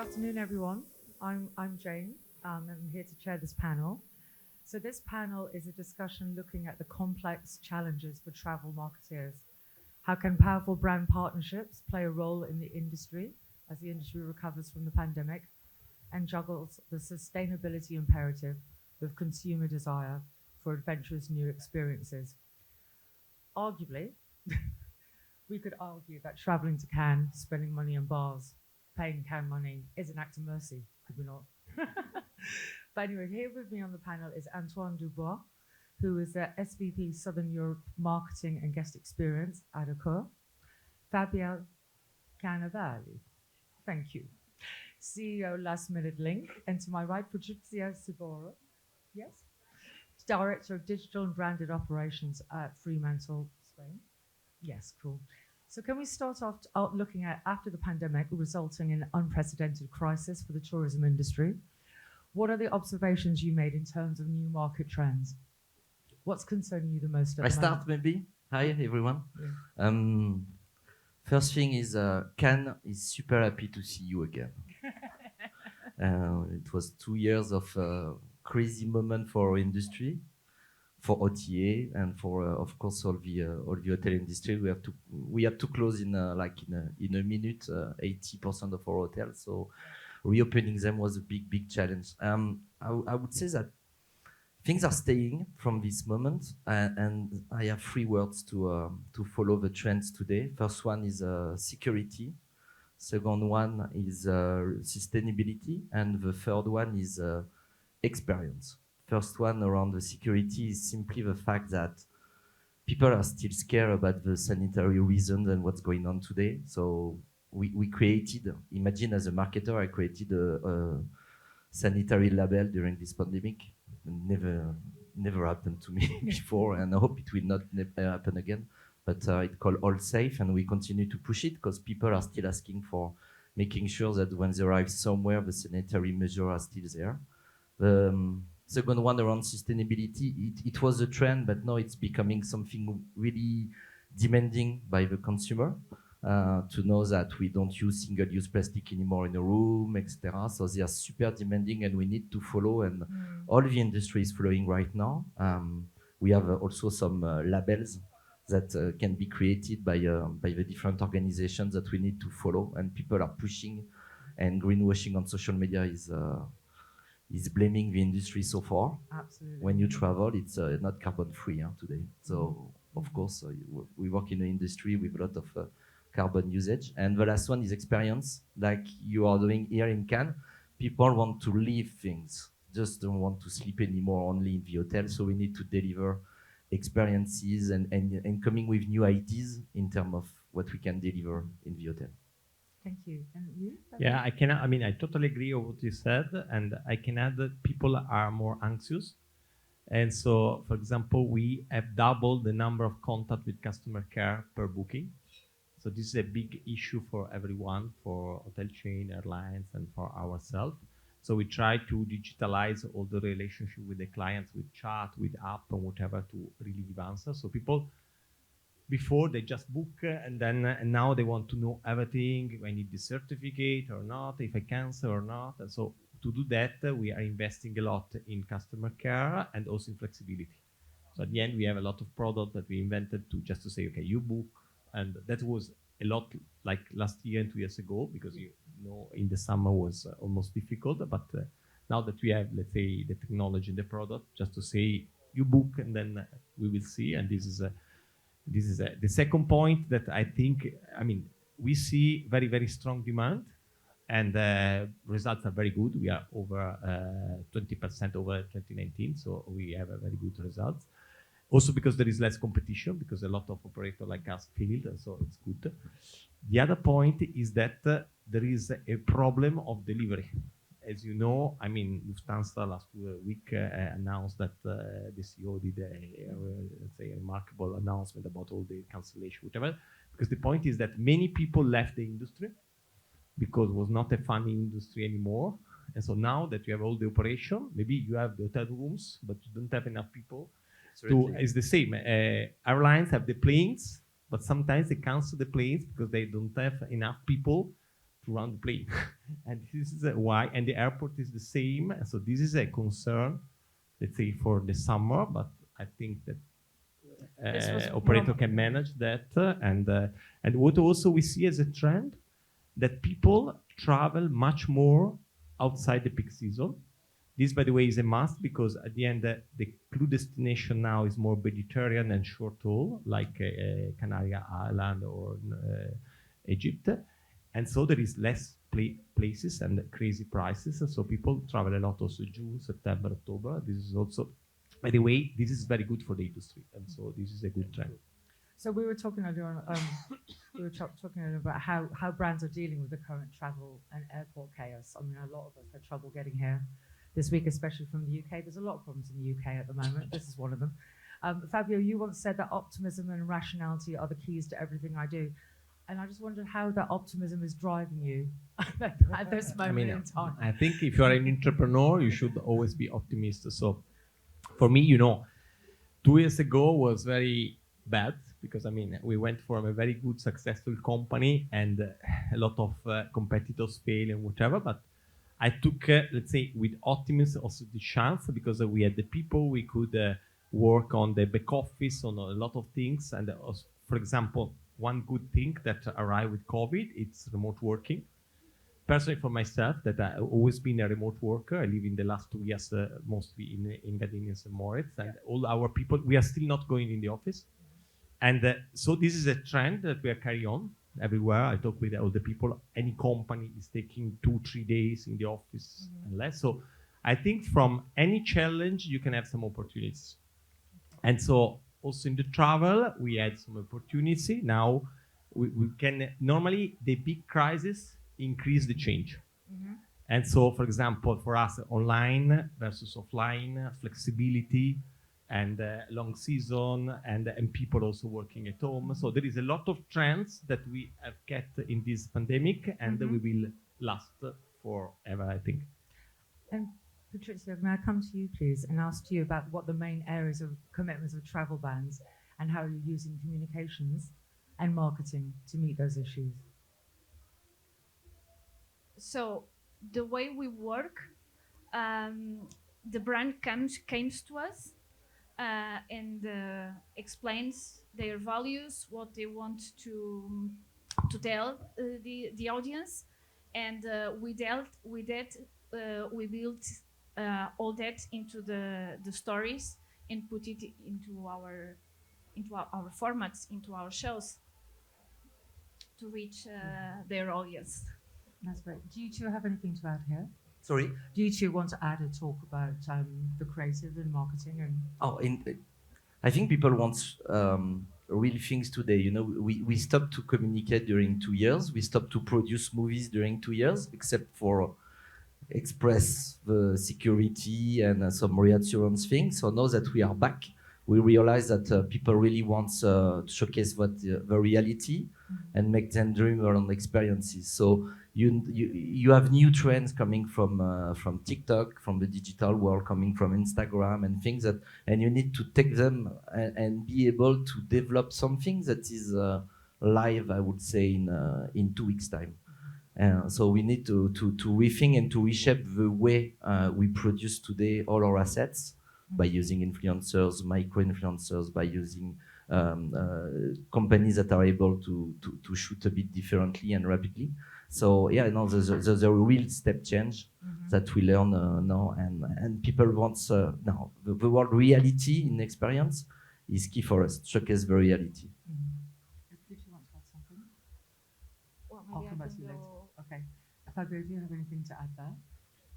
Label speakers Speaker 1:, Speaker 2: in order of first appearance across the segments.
Speaker 1: afternoon, everyone. I'm Jane. I'm here to chair this panel. So this panel is a discussion looking at the complex challenges for travel marketeers. How can powerful brand partnerships play a role in the industry as the industry recovers from the pandemic and juggles the sustainability imperative with consumer desire for adventurous new experiences? Arguably, we could argue that traveling to Cannes, spending money in bars, paying Cannes money is an act of mercy, could we not? But anyway, here with me on the panel is Antoine Dubois, who is the SVP Southern Europe Marketing and Guest Experience at Accor. Fabio Cannavale, thank you, CEO Last Minute Link, and to my right, Patricia Siborro, yes, Director of Digital and Branded Operations at Fremantle, Spain. Yes, cool. So can we start off looking at after the pandemic resulting in an unprecedented crisis for the tourism industry? What are the observations you made in terms of new market trends? What's concerning you the most at
Speaker 2: I
Speaker 1: the moment?
Speaker 2: start maybe. Hi everyone.
Speaker 1: Yeah.
Speaker 2: First thing is Cannes is super happy to see you again. It was 2 years of crazy moment for our industry, for OTA, and for of course all the hotel industry. We had to close in a minute 80% of our hotels. So reopening them was a big challenge. I would say that things are staying from this moment, and I have 3 words to follow the trends today. First one is security. Second one is sustainability, and the third one is experience. First one around the security is simply the fact that people are still scared about the sanitary reasons and what's going on today. So we created, imagine as a marketer, I created a sanitary label during this pandemic. Never happened to me before, and I hope it will not happen again. But it's called All Safe, and we continue to push it because people are still asking for making sure that when they arrive somewhere, the sanitary measures are still there. The second one around sustainability, it was a trend, but now it's becoming something really demanding by the consumer. To know that we don't use single-use plastic anymore in a room, etc. So they are super demanding, and we need to follow, and all the industry is following right now. We have also some labels that can be created by the different organizations that we need to follow, and people are pushing, and greenwashing on social media is blaming the industry so far.
Speaker 1: Absolutely.
Speaker 2: When you travel, it's not carbon free today. So of course we work in an industry with a lot of carbon usage. And the last one is experience, like you are doing here in Cannes. People want to live things, just don't want to sleep anymore only in the hotel. So we need to deliver experiences and coming with new ideas in terms of what we can deliver in the hotel.
Speaker 1: Thank you. And you?
Speaker 3: Yeah, I totally agree with what you said, and I can add that people are more anxious. And so, for example, we have doubled the number of contact with customer care per booking. So this is a big issue for everyone, for hotel chain, airlines, and for ourselves. So we try to digitalize all the relationship with the clients, with chat, with app, and whatever, to really give answers. So people, before they just book, and now they want to know everything. If I need the certificate or not, if I cancel or not. And so to do that, we are investing a lot in customer care and also in flexibility. So at the end, we have a lot of product that we invented to just to say, okay, you book. And that was a lot like last year and 2 years ago, because in the summer was almost difficult. But now that we have, let's say, the technology and the product, just to say you book and then we will see. And this is the second point that I think. We see very strong demand, and results are very good. We are over 20% over 2019, so we have a very good results. Also because there is less competition, because a lot of operators like us failed, so it's good. The other point is that there is a problem of delivery. As you know, Lufthansa last week announced that the CEO did let's say a remarkable announcement about all the cancellation, whatever. Because the point is that many people left the industry because it was not a funny industry anymore. And so now that you have all the operation, maybe you have the hotel rooms, but you don't have enough people. It's the same. Airlines have the planes, but sometimes they cancel the planes because they don't have enough people to run the plane. And this is why, and the airport is the same. So this is a concern, let's say, for the summer, but I think that operator can manage that. And what also we see as a trend, that people travel much more outside the peak season. This, by the way, is a must, because at the end, the clue destination now is more Mediterranean and short haul, like Canary Island or Egypt. And so there is less places and crazy prices. So people travel a lot also June, September, October. This is also, by the way, this is very good for the industry. And so this is a good trend.
Speaker 1: So we were talking earlier on, talking earlier about how brands are dealing with the current travel and airport chaos. I mean, a lot of us had trouble getting here this week, especially from the UK. There's a lot of problems in the UK at the moment. This is one of them. Fabio, you once said that optimism and rationality are the keys to everything I do. And I just wondered how that optimism is driving you at this moment in time.
Speaker 3: I think if you are an entrepreneur, you should always be optimistic. So for me, 2 years ago was very bad, because we went from a very good, successful company, and a lot of competitors fail and whatever. But I took, let's say, with optimism also the chance, because we had the people, we could work on the back office, on a lot of things. And also, for example, one good thing that arrived with COVID, it's remote working. Personally, for myself, that I've always been a remote worker. I live in the last 2 years mostly in Gardenias and Moritz, and all our people, we are still not going in the office. And so this is a trend that we are carrying on everywhere. I talk with all the people. Any company is taking 2-3 days in the office and less. So I think from any challenge, you can have some opportunities. And so also in the travel, we had some opportunity. Now we can, normally the big crisis increase the change. And so, for example, for us, online versus offline, flexibility, and long season, and people also working at home. So there is a lot of trends that we have kept in this pandemic, and we will last forever, I think.
Speaker 1: And Patricia, may I come to you, please, and ask you about what the main areas of commitments of travel bans and how you're using communications and marketing to meet those issues?
Speaker 4: So the way we work, the brand came to us and explains their values, what they want to tell the audience, and we built all that into the stories and put it into our formats, into our shows, to reach their audience.
Speaker 1: That's great. Do you two have anything to add here?
Speaker 2: Sorry?
Speaker 1: Do you two want to add a talk about the creative and marketing? And
Speaker 2: I think people want real things today. We stopped to communicate during 2 years. We stopped to produce movies during 2 years, except for express the security and some reassurance things. So now that we are back, we realize that people really want to showcase the reality and make them dream around experiences. So you have new trends coming from TikTok, from the digital world, coming from Instagram and things and you need to take them and be able to develop something that is live, I would say, in 2 weeks' time. So we need to rethink and to reshape the way we produce today all our assets by using influencers, micro-influencers, by using companies that are able to shoot a bit differently and rapidly. So there's a real step change that we learn now, and people want now the word reality in experience is key for us. Showcase the reality.
Speaker 1: Did you want to add something?
Speaker 4: Well,
Speaker 1: I'll
Speaker 4: maybe
Speaker 1: come back to you later. Okay. Fabio, do you have anything to add there?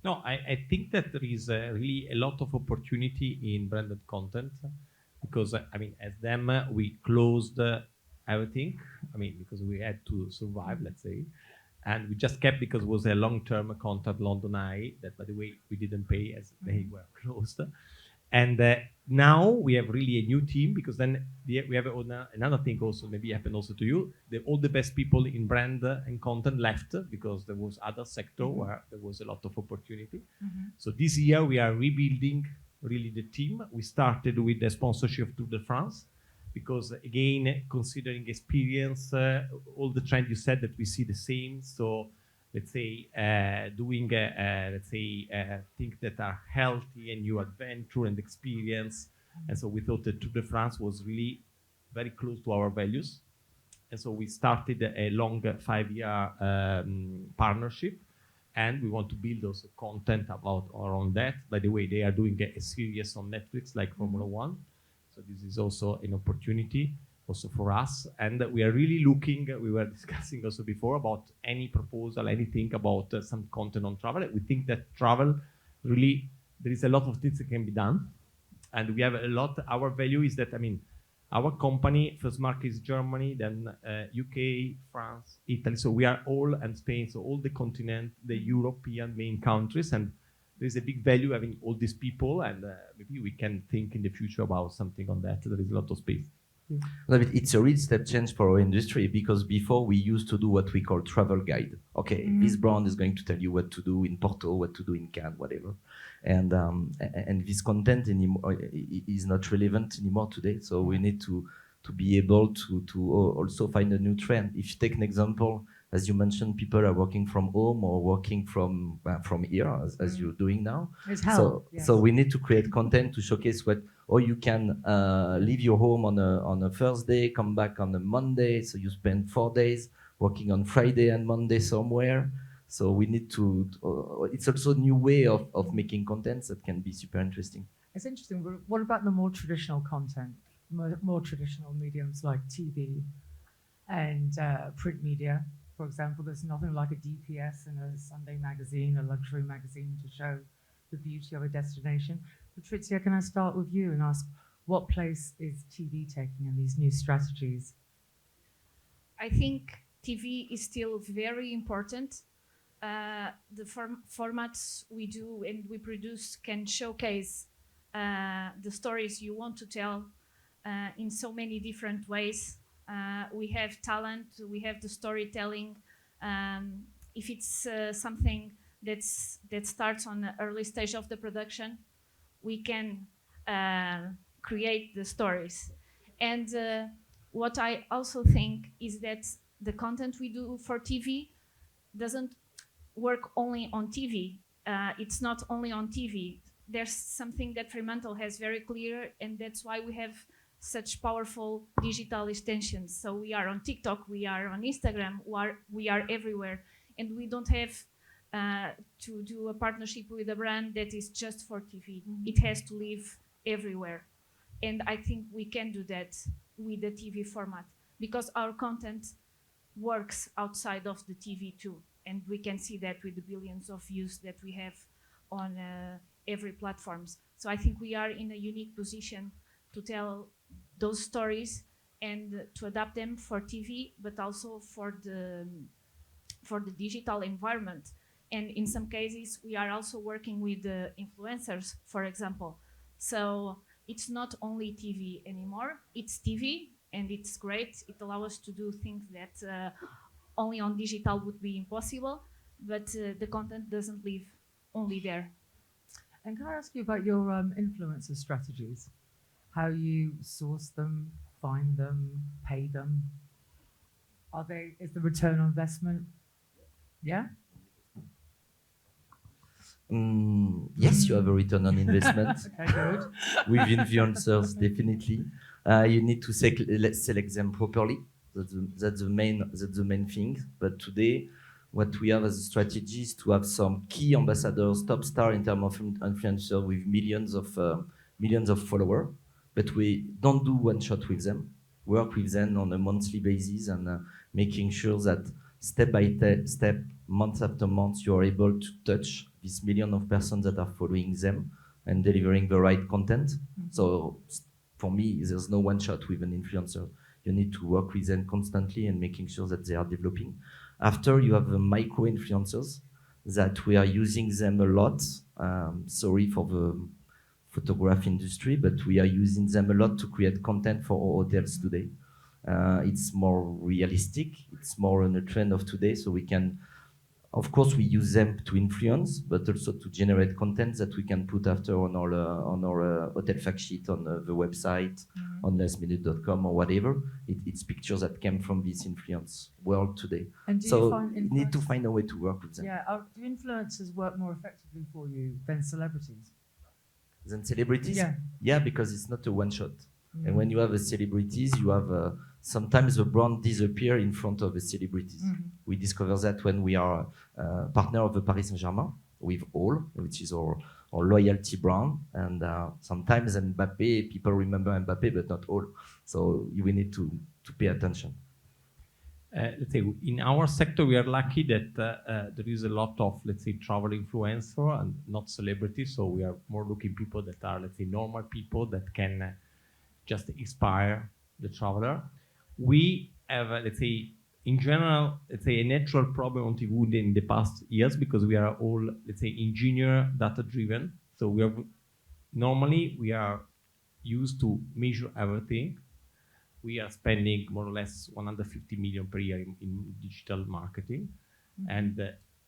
Speaker 3: No, I think that there is really a lot of opportunity in branded content, because as them we closed everything. Because we had to survive, let's say, and we just kept, because it was a long-term contract, London Eye, that, by the way, we didn't pay as they were closed. And now we have really a new team, because then we have another thing also, maybe happened also to you. All the best people in brand and content left, because there was other sector where there was a lot of opportunity. So this year we are rebuilding really the team. We started with the sponsorship of Tour de France, because again, considering experience, all the trend you said that we see the same. So let's say, doing, let's say, things that are healthy and new adventure and experience. And so we thought that Tour de France was really very close to our values. And so we started a long 5-year partnership, and we want to build also content about around that. By the way, they are doing a series on Netflix like Formula One. So this is also an opportunity also for us. And we are really looking, we were discussing also before about any proposal, anything about some content on travel. We think that travel really, there is a lot of things that can be done. And we have a lot, our value is that, I mean, our company, first market is Germany, then UK, France, Italy. So we are all, and Spain, so all the continent, the European main countries. And there's a big value having all these people. And maybe we can think in the future about something on that. There is a lot of space.
Speaker 2: It's a real step change for our industry, because before we used to do what we call travel guide. Okay, this brand is going to tell you what to do in Porto, what to do in Cannes, whatever. And this content anymore is not relevant anymore today. So we need to be able to also find a new trend. If you take an example, as you mentioned, people are working from home or working from here, as you're doing now.
Speaker 1: It's hell.
Speaker 2: So we need to create content to showcase or you can leave your home on a Thursday, come back on a Monday. So you spend 4 days working on Friday and Monday somewhere. So we need to, it's also a new way of making content that can be super interesting.
Speaker 1: It's interesting. What about the more traditional content, more traditional mediums like TV and print media? For example, there's nothing like a DPS in a Sunday magazine, a luxury magazine, to show the beauty of a destination. Patricia, can I start with you and ask, what place is TV taking in these new strategies?
Speaker 4: I think TV is still very important. The formats we do and we produce can showcase the stories you want to tell in so many different ways. We have talent, we have the storytelling. If it's something that starts on the early stage of the production, we can create the stories. And what I also think is that the content we do for TV doesn't work only on TV. It's not only on TV. There's something that Fremantle has very clear, and that's why we have such powerful digital extensions. So we are on TikTok, we are on Instagram, we are everywhere. And we don't have to do a partnership with a brand that is just for TV. It has to live everywhere. And I think we can do that with the TV format, because our content works outside of the TV too. And we can see that with the billions of views that we have on every platforms. So I think we are in a unique position to tell those stories and to adapt them for TV, but also for the digital environment. And in some cases, we are also working with the influencers, for example. So it's not only TV anymore, it's TV, and it's great. It allows us to do things that only on digital would be impossible, but the content doesn't live only there.
Speaker 1: And can I ask you about your influencer strategies? How you source them, find them, pay them? Is the return on investment? Yeah?
Speaker 2: Yes, you have a return on investment.
Speaker 1: Okay, good.
Speaker 2: With influencers, definitely. You need to select them properly. That's the main thing. But today, what we have as a strategy is to have some key ambassadors, top star in terms of influencers with millions of followers. But we don't do one shot with them. Work with them on a monthly basis and making sure that step by step, month after month, you are able to touch these millions of persons that are following them and delivering the right content. So for me, there's no one shot with an influencer. You need to work with them constantly and making sure that they are developing. After, you have the micro influencers that we are using them a lot. Sorry for the photograph industry, but we are using them a lot to create content for our hotels today. It's more realistic. It's more on the trend of today. So we can, of course, we use them to influence, but also to generate content that we can put after on our hotel fact sheet on the website, on lastminute.com or whatever. It's pictures that came from this influence world today.
Speaker 1: And do you
Speaker 2: So
Speaker 1: find
Speaker 2: you need to find a way to work with them.
Speaker 1: Yeah, do influencers work more effectively for you than celebrities?
Speaker 2: Than celebrities?
Speaker 1: Yeah.
Speaker 2: Yeah, because it's not a one shot. And when you have a celebrities, you have sometimes the brand disappear in front of the celebrities. We discover that when we are partner of the Paris Saint-Germain with All, which is our loyalty brand. And sometimes Mbappé, people remember Mbappé, but not all. So we need to pay attention.
Speaker 3: Let's say in our sector, we are lucky that there is a lot of, let's say, travel influencer and not celebrities. So we are more looking people that are, let's say, normal people that can just inspire the traveler. We have, let's say, in general, let's say, a natural problem on TV in the past years because we are all, let's say, engineer data driven. So we are used to measure everything. We are spending more or less 150 million per year in digital marketing, and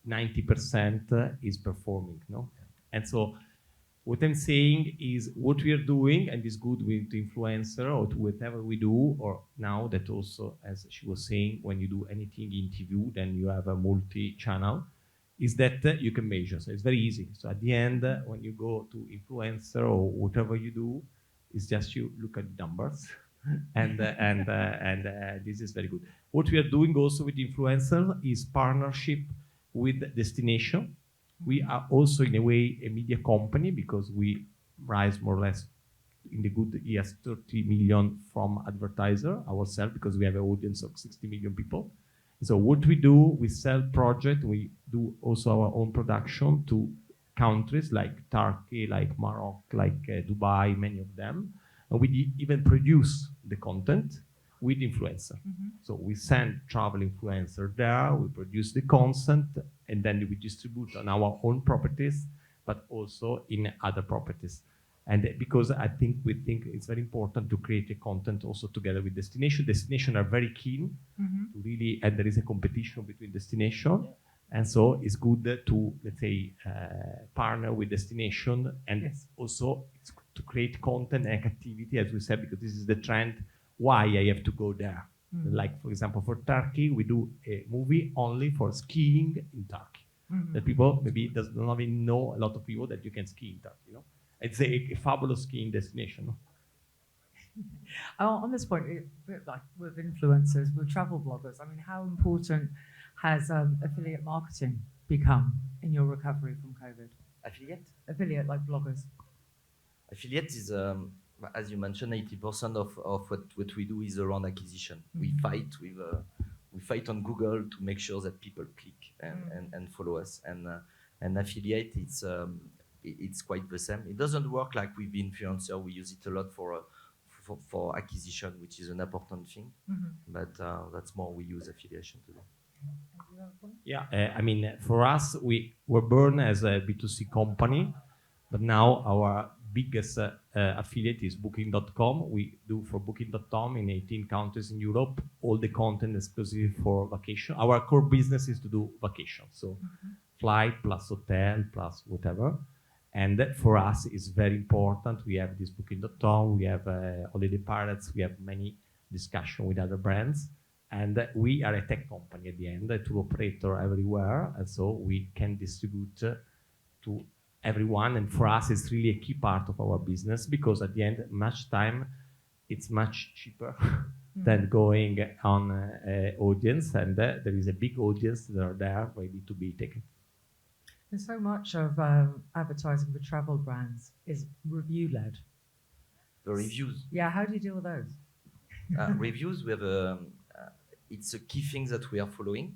Speaker 3: 90% is performing, no? And so what I'm saying is what we are doing, and is good with the influencer or to whatever we do, or now that also, as she was saying, when you do anything in TV, then you have a multi-channel, is that you can measure. So it's very easy. So at the end, when you go to influencer or whatever you do, it's just you look at the numbers. and this is very good. What we are doing also with influencers is partnership with destination. We are also in a way a media company because we raise more or less in the good years 30 million from advertiser ourselves because we have an audience of 60 million people. So what we do, we sell project, we do also our own production to countries like Turkey, like Morocco, like Dubai, many of them. And we even produce the content with influencer. So we send travel influencer there, we produce the content, and then we distribute on our own properties, but also in other properties. And because we think it's very important to create a content also together with destination. Destination are very keen to really, and there is a competition between destination. And so it's good to, let's say, partner with destination and also it's to create content and activity, as we said, because this is the trend, why I have to go there. Like, for example, for Turkey, we do a movie only for skiing in Turkey. That people maybe doesn't even know a lot of people that you can ski in Turkey, you know? It's a fabulous skiing destination. No?
Speaker 1: On this point, like with influencers, with travel bloggers, I mean, how important has affiliate marketing become in your recovery from COVID? Affiliate, like bloggers.
Speaker 2: Affiliate is, as you mentioned, 80% of what we do is around acquisition. We fight on Google to make sure that people click and follow us. And affiliate, it's quite the same. It doesn't work like with the influencer. We use it a lot for acquisition, which is an important thing. But that's more we use affiliation today.
Speaker 3: Yeah, I mean, for us, we were born as a B2C company, but now our biggest affiliate is Booking.com. We do for Booking.com in 18 countries in Europe, all the content exclusive for vacation. Our core business is to do vacation, so flight plus hotel plus whatever. And that for us is very important. We have this Booking.com, we have Holiday Pirates, we have many discussions with other brands. And we are a tech company at the end, a tour operator everywhere. And so we can distribute to everyone. And for us, it's really a key part of our business because at the end, much time, it's much cheaper than going on audience. And there is a big audience that are there ready to be taken.
Speaker 1: And so much of advertising for travel brands is review-led.
Speaker 2: The reviews.
Speaker 1: Yeah, how do you deal with those?
Speaker 2: Reviews, we have it's a key thing that we are following.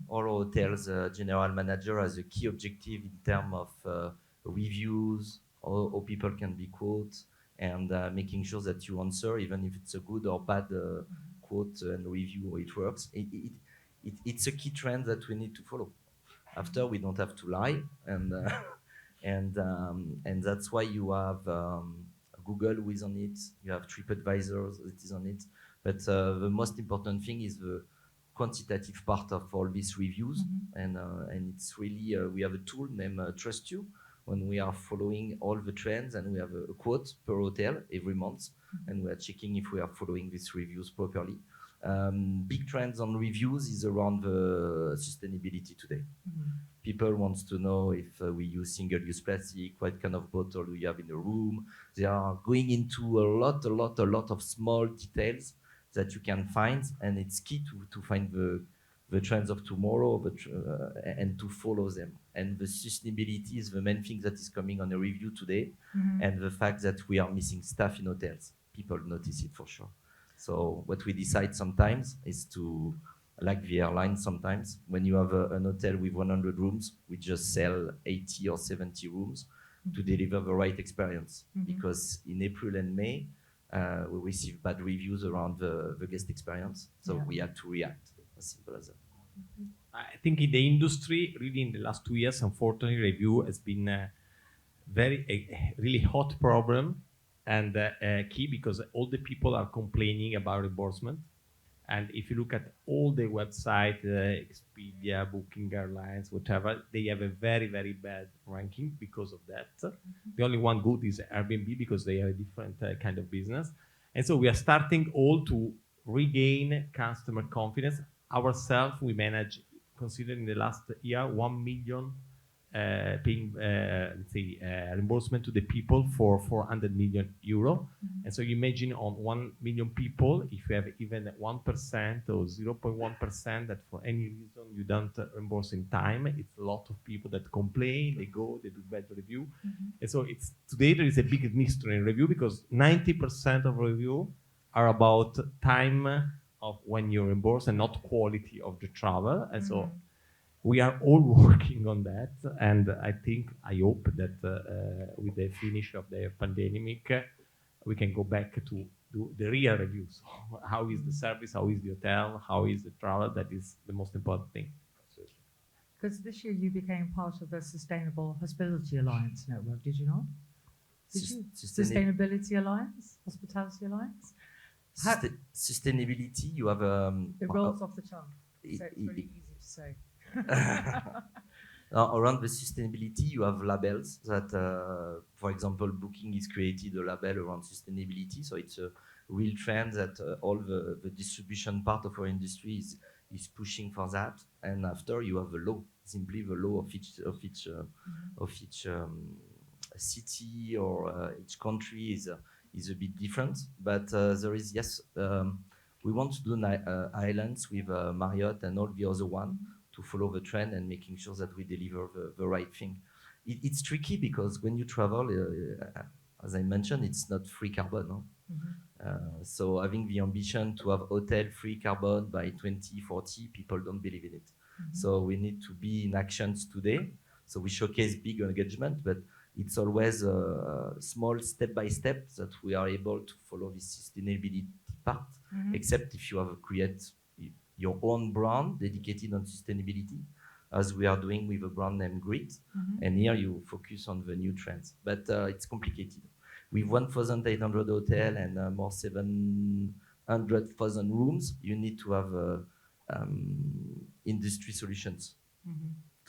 Speaker 2: All hotels general manager has a key objective in terms of reviews, how people can be quoted, and making sure that you answer, even if it's a good or bad quote and review, it works. It's a key trend that we need to follow. After, we don't have to lie, and that's why you have Google who is on it, you have TripAdvisor that is on it. But the most important thing is the quantitative part of all these reviews, and it's really we have a tool named Trust You, when we are following all the trends, and we have a quote per hotel every month, and we are checking if we are following these reviews properly. Big trends on reviews is around the sustainability today. People wants to know if we use single-use plastic, what kind of bottle we have in the room. They are going into a lot of small details that you can find, and it's key to find the trends of tomorrow, and to follow them. And the sustainability is the main thing that is coming on a review today, and the fact that we are missing staff in hotels. People notice it for sure. So what we decide sometimes is to, like the airline sometimes, when you have an hotel with 100 rooms, we just sell 80 or 70 rooms to deliver the right experience. Because in April and May, we received bad reviews around the guest experience. So we had to react, as simple as that.
Speaker 3: I think in the industry, really in the last 2 years, unfortunately, review has been a really hot problem and key, because all the people are complaining about reimbursement. And if you look at all the websites, Expedia, Booking, Airlines, whatever, they have a very, very bad ranking because of that. The only one good is Airbnb, because they are a different kind of business. And so we are starting all to regain customer confidence. Ourselves, we manage, considering the last year, 1 million paying, let's say, reimbursement to the people for 400 million euro. And so you imagine on 1 million people, if you have even 1% or 0.1% that for any reason you don't reimburse in time, it's a lot of people that complain, they go, they do bad review. And so today there is a big mystery in review, because 90% of review are about time of when you reimburse and not quality of the travel. And so we are all working on that, and I hope that with the finish of the pandemic, we can go back to do the real reviews. How is the service? How is the hotel? How is the travel? That is the most important thing.
Speaker 1: Because this year you became part of the Sustainable Hospitality Alliance network, did you not? Did you? Sustainability Alliance? Hospitality Alliance?
Speaker 2: Sustainability, you have...
Speaker 1: it rolls off the tongue, so it's really easy to say.
Speaker 2: Around the sustainability, you have labels that, for example, Booking is created a label around sustainability. So it's a real trend that all the distribution part of our industry is pushing for that. And after, you have a law, simply the law of each city or each country is a bit different. But there is, yes, we want to do islands with Marriott and all the other one, to follow the trend and making sure that we deliver the right thing. It's tricky, because when you travel, as I mentioned, it's not free carbon. No? So having the ambition to have hotel free carbon by 2040, people don't believe in it. So we need to be in actions today. So we showcase big engagement, but it's always small step by step that we are able to follow this sustainability part, except if you have create your own brand dedicated on sustainability, as we are doing with a brand named Grit. And here you focus on the new trends. But it's complicated. With 1,800 hotel and more 700,000 rooms, you need to have industry solutions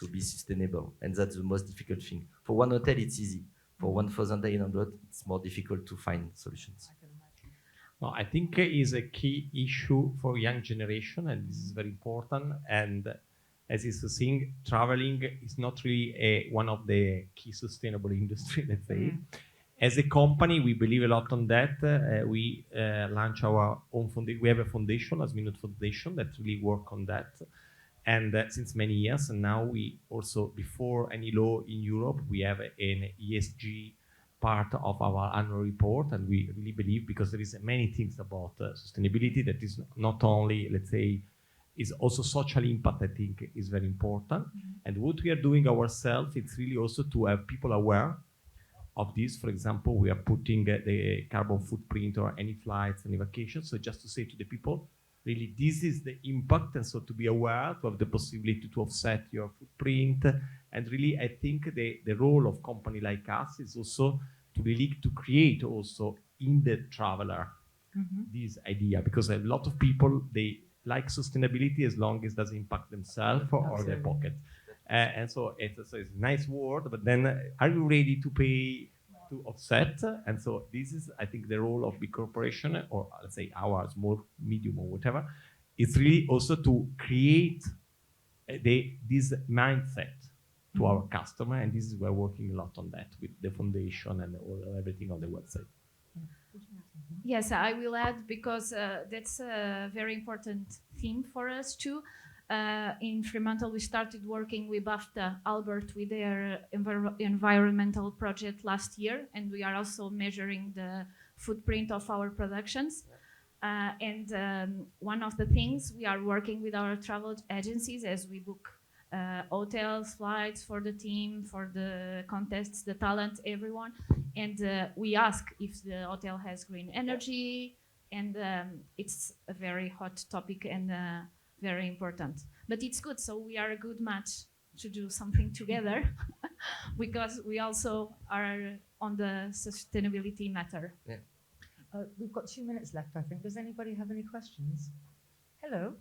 Speaker 2: to be sustainable. And that's the most difficult thing. For one hotel, it's easy. For 1,800, it's more difficult to find solutions.
Speaker 3: No, I think is a key issue for young generation, and this is very important. And as he's saying, traveling is not really one of the key sustainable industry, let's say. As a company, we believe a lot on that. We launch our own foundation. We have a foundation, as Minute Foundation, that really work on that. And since many years, and now we also, before any law in Europe, we have an ESG part of our annual report, and we really believe, because there is many things about sustainability that is not only, let's say, is also social impact, I think is very important. And what we are doing ourselves, it's really also to have people aware of this. For example, we are putting the carbon footprint or any flights, any vacations. So just to say to the people, really, this is the impact. And so to be aware, to have the possibility to offset your footprint. And really, I think the role of company like us is also to really to create also in the traveler this idea, because a lot of people, they like sustainability as long as it doesn't impact themselves or their pocket. And so it's a nice word, but then are you ready to pay to offset? And so this is, I think, the role of big corporation, or let's say our small, medium, or whatever. It's really also to create this mindset to our customer, and this is we're working a lot on that with the foundation and everything on the website.
Speaker 4: Yes, I will add, because that's a very important theme for us too. In Fremantle, we started working with BAFTA Albert with their environmental project last year, and we are also measuring the footprint of our productions. One of the things we are working with our travel agencies as we book hotels, flights for the team, for the contests, the talent, everyone. And we ask if the hotel has green energy, and it's a very hot topic and very important. But it's good, so we are a good match to do something together because we also are on the sustainability matter.
Speaker 2: Yeah.
Speaker 1: We've got 2 minutes left, I think. Does anybody have any questions? Hello.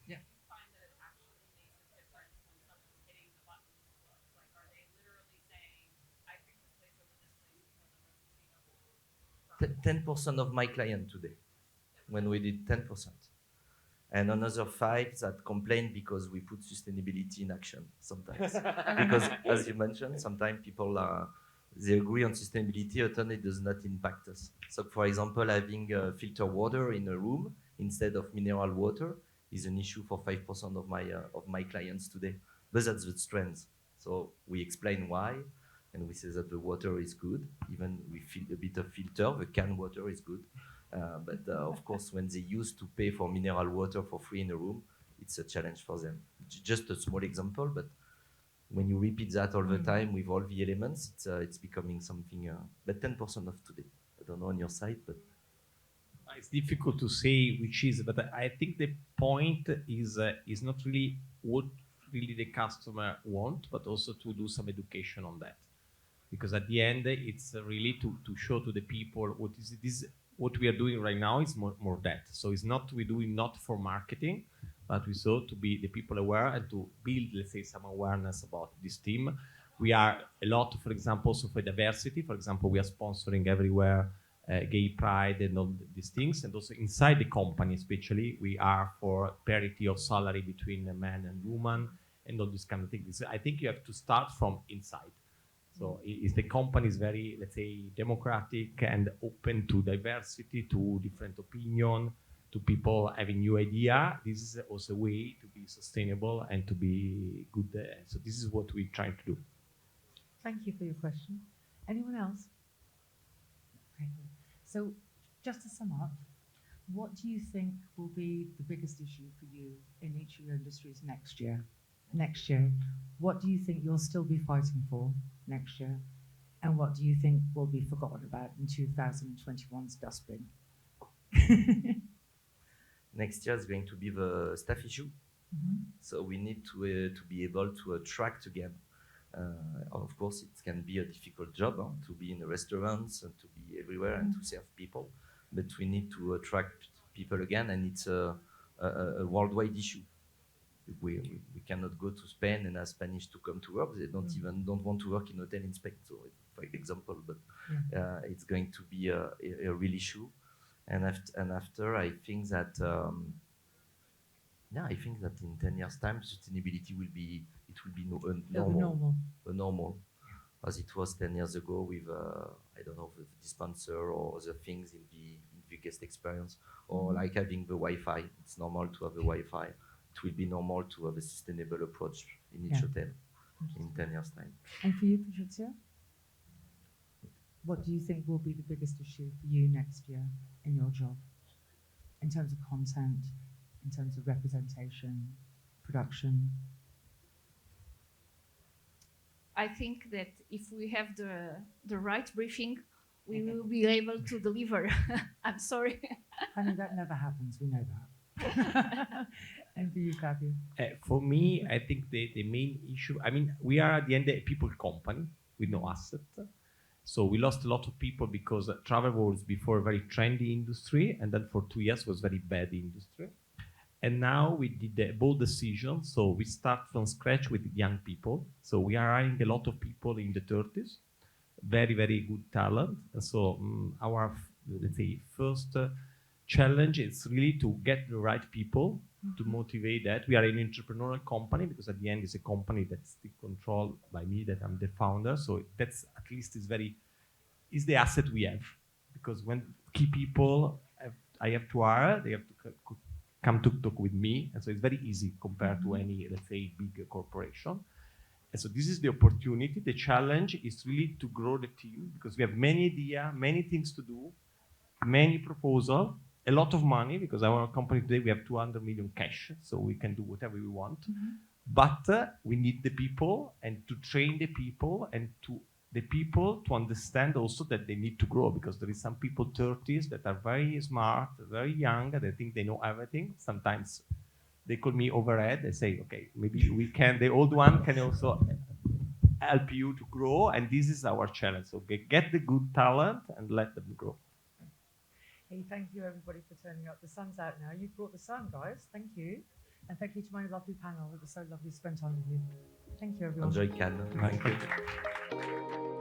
Speaker 2: Yeah. 10% of my client today, when we did 10%. And another 5 that complain because we put sustainability in action sometimes. Because, as you mentioned, sometimes people they agree on sustainability, often it does not impact us. So, for example, having filtered water in a room instead of mineral water is an issue for 5% of my clients today. But that's the strength. So we explain why, and we say that the water is good. Even we feel a bit of filter, the canned water is good. But of course, when they used to pay for mineral water for free in a room, it's a challenge for them. Just a small example, but when you repeat that all the time with all the elements, it's becoming something. But 10% of today. I don't know on your side, but
Speaker 3: it's difficult to say which is, but I think the point is not really what really the customer want, but also to do some education on that. Because at the end, it's really to show to the people what is this. What we are doing right now is more that. So it's not we're doing not for marketing, but we saw to be the people aware and to build, let's say, some awareness about this team. We are a lot, for example, also for diversity. For example, we are sponsoring everywhere gay pride and all these things, and also inside the company, especially, we are for parity of salary between a man and woman, and all these kind of things. I think you have to start from inside. So if the company is very, let's say, democratic and open to diversity, to different opinion, to people having new idea, this is also a way to be sustainable and to be good. So this is what we're trying to do.
Speaker 1: Thank you for your question. Anyone else? Okay. So just to sum up, what do you think will be the biggest issue for you in each of your industries next year? Next year, what do you think you'll still be fighting for next year? And what do you think will be forgotten about in 2021's dustbin?
Speaker 2: next year is going to be the staff issue. So we need to be able to attract again. Of course, it can be a difficult job to be in the restaurants and to be everywhere and to serve people, but we need to attract people again, and it's a worldwide issue. We cannot go to Spain and ask Spanish to come to work. They don't want to work in hotel in Spain, so for example, but it's going to be a real issue. And after, I think that in 10 years' time, sustainability will be normal, as it was 10 years ago with I don't know, the dispenser or other things in the guest experience, or like having the Wi-Fi. It's normal to have the Wi-Fi. It will be normal to have a sustainable approach in each hotel in 10 years' time.
Speaker 1: And for you, Patricia? What do you think will be the biggest issue for you next year in your job, in terms of content, in terms of representation, production?
Speaker 4: I think that if we have the right briefing, we will be able to deliver. I'm sorry.
Speaker 1: Honey, that never happens. We know that. And for you, Fabio?
Speaker 3: For me, I think the main issue, I mean, we are at the end a people company with no asset. So we lost a lot of people because travel was before a very trendy industry, and then for 2 years was very bad industry. And now we did a bold decision. So we start from scratch with young people. So we are hiring a lot of people in the 30s, very, very good talent. And so our, let's say, first challenge is really to get the right people to motivate that. We are an entrepreneurial company because at the end it's a company that's still controlled by me, that I'm the founder. So that's at least is the asset we have. Because when key people I have to hire, they have to come to talk with me. And so it's very easy compared to any, let's say, big corporation. And so this is the opportunity. The challenge is really to grow the team because we have many ideas, many things to do, many proposals, a lot of money because our company today, we have 200 million cash, so we can do whatever we want. But we need the people and to train the people and to the people to understand also that they need to grow because there is some people 30s that are very smart, very young, they think they know everything. Sometimes they call me overhead. They say, okay, maybe we can, the old one can also help you to grow. And this is our challenge. So get the good talent and let them grow.
Speaker 1: Hey, thank you everybody for turning up. The sun's out now. You brought the sun, guys. Thank you. And thank you to my lovely panel. It was so lovely to spend time with you. Thank you, everyone.
Speaker 2: Enjoy Cannes.
Speaker 3: Thank you.